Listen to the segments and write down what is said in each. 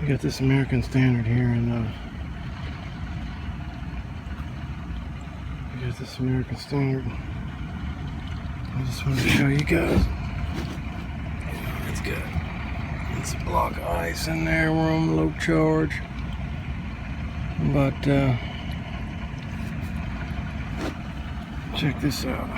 We got this American Standard here, and we got this American Standard. I just wanted to show you guys. It's got it's a block of ice in there. We're on low charge, but check this out.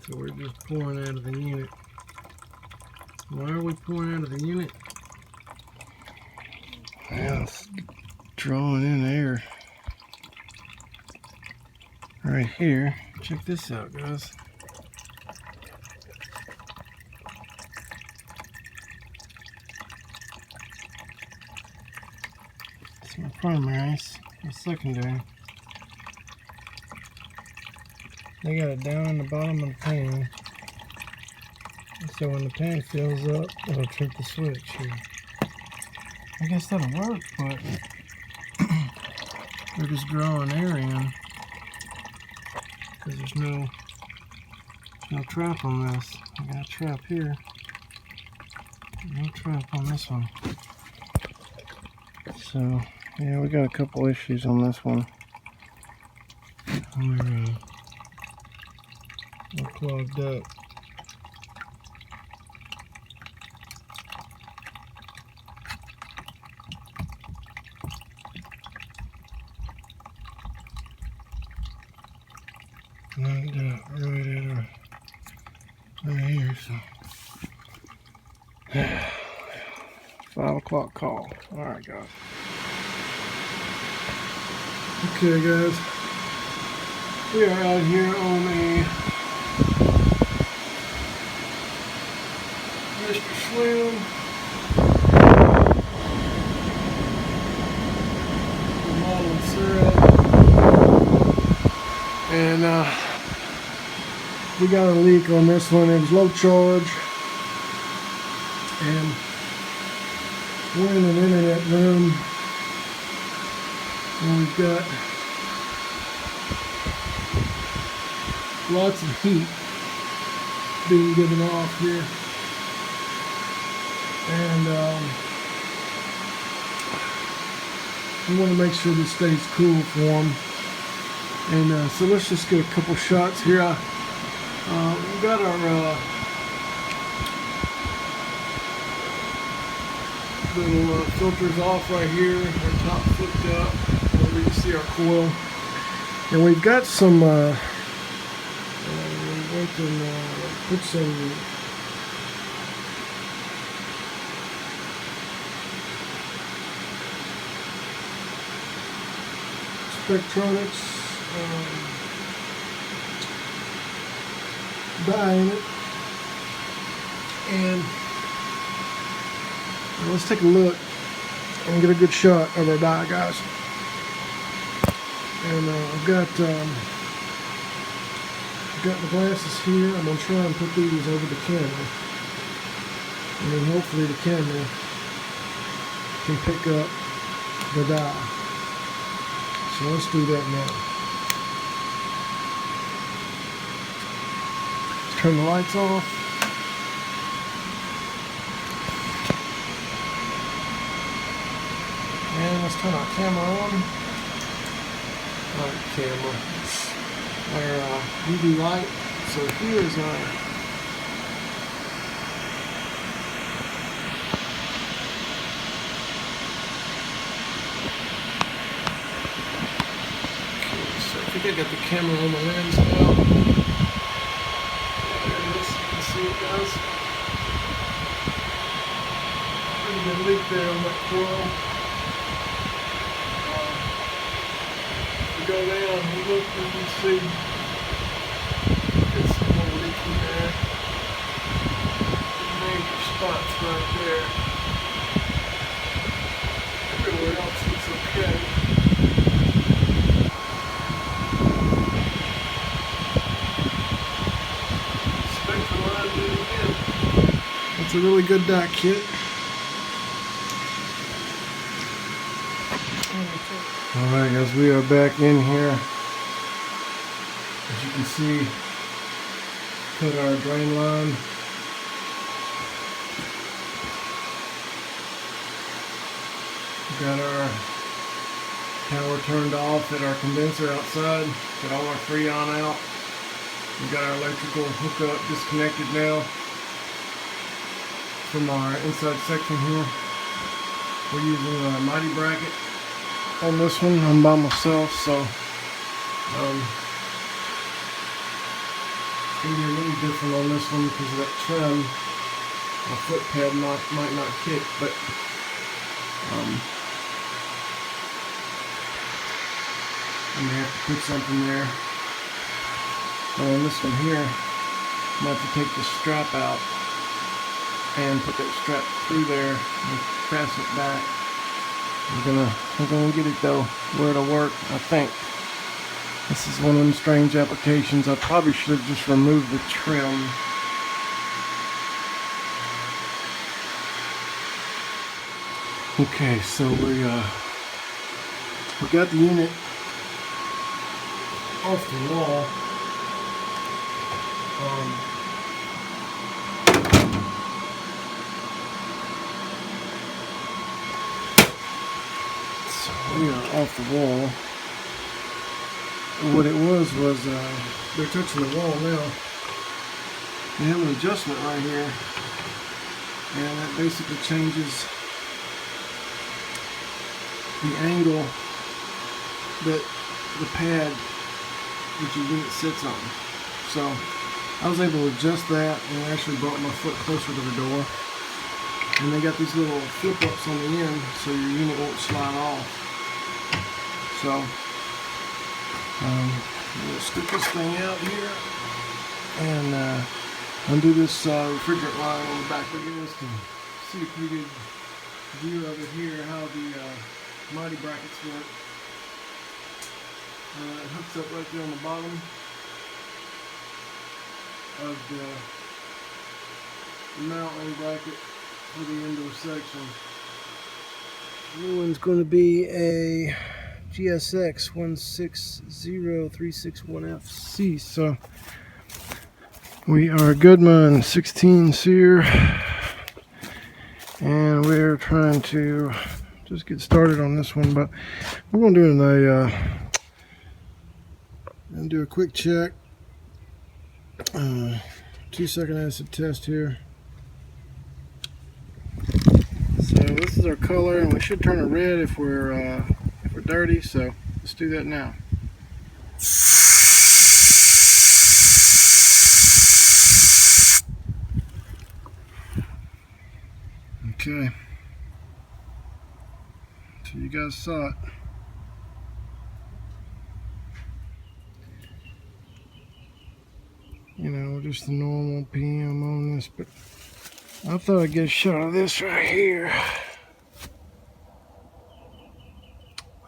So we're just pouring out of the unit. Why are we pouring out of the unit? Well, it's drawing in air right here. Check this out, guys. It's my primary, my secondary. They got it down in the bottom of the pan. So when the pan fills up, it'll trip the switch here. I guess that'll work, but they're just drawing air in because there's no trap on this. I got a trap here. No trap on this one. So yeah, we got a couple issues on this one. We're clogged up. Right here, so 5 o'clock call. Alright, guys. Okay, guys. We are out here on a Mr. Slim model and syrup, and we got a leak on this one. It was low charge, and we're in an internet room, and we've got lots of heat being given off here, and we want to make sure this stays cool for them. And so let's just get a couple shots here. We've got our little filters off right here, our top flipped up, where we can see our coil, and we've got some. We went and put some Spectronics dye in it, and let's take a look and get a good shot of our dye, guys. And I've got the glasses here. I'm going to try and put these over the camera, and then hopefully the camera can pick up the dye. So let's do that now. Let's turn the lights off. And let's turn our camera on. Our camera. Our UV light. So here's our I think I got the camera on the lens now. There it is. You can see it, guys. Pretty good leak there on that coil. We go down and look, and you can see it's a little leaky there. Maybe It's a really good die kit. Alright guys, we are back in here. As you can see, put our drain line. We got our power turned off at our condenser outside. Got all our Freon out. We got our electrical hookup disconnected now from our inside section here. We're using a mighty bracket on this one. I'm by myself, so it's going to be a little different on this one because of that trim. My foot pad might not kick, but I may have to put something there. On this one here, I'm going to have to take the strap out and put that strap through there and pass it back. I'm gonna get it though where it'll work. I think this is one of them strange applications. I probably should have just removed the trim. Okay, so we got the unit off the wall. So we are off the wall. And what it was they're touching the wall now. They have an adjustment right here, and that basically changes the angle that the pad that your unit sits on. So I was able to adjust that and actually brought my foot closer to the door. And they got these little flip ups on the end so your unit won't slide off. So we'll stick this thing out here and undo this refrigerant line on the back. You guys can see a pretty good view of it here, how the mighty brackets work. It hooks up right there on the bottom of the mounting bracket for the indoor section. The new one's going to be a GSX 160361FC. So we are Goodman 16 SEER, and we're trying to just get started on this one, but we're going to do a quick check. 2-second acid test here. So this is our color, and we should turn it red if we're dirty. So let's do that now. Okay. So you guys saw it. You know, just the normal PM on this, but I thought I'd get a shot of this right here.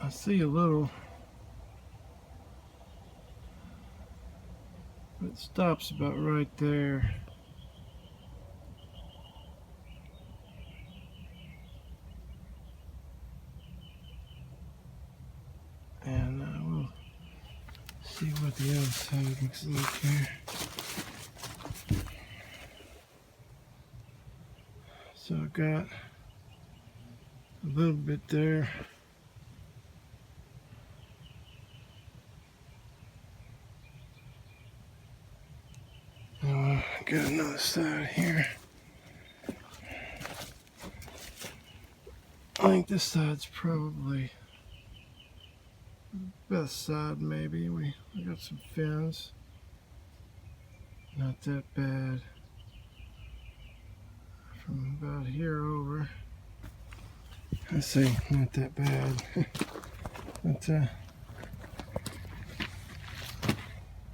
I see a little, but it stops about right there. And we'll see what the other side looks like here. So I got a little bit there. I got another side here. I think this side's probably the best side, maybe. We got some fins. Not that bad. From about here over, I say not that bad. But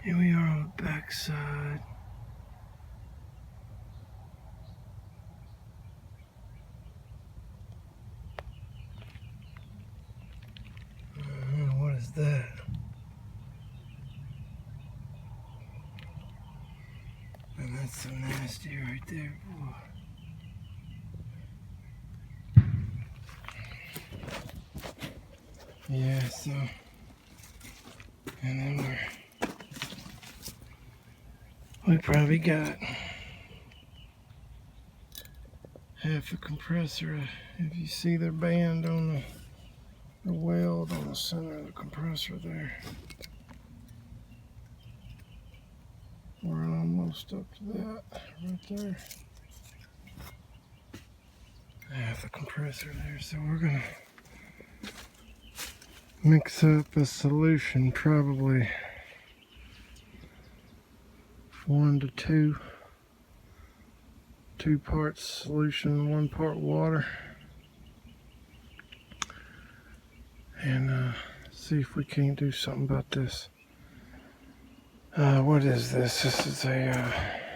here we are on the back side. What is that? And that's so nasty right there. Boy. Yeah, so, and then we probably got half a compressor. If you see their band on the weld on the center of the compressor there, we're almost up to that right there. Half a compressor there, so we're gonna mix up a solution, probably 1 to 2 parts solution, 1 part water, and see if we can't do something about this. What is this? This is a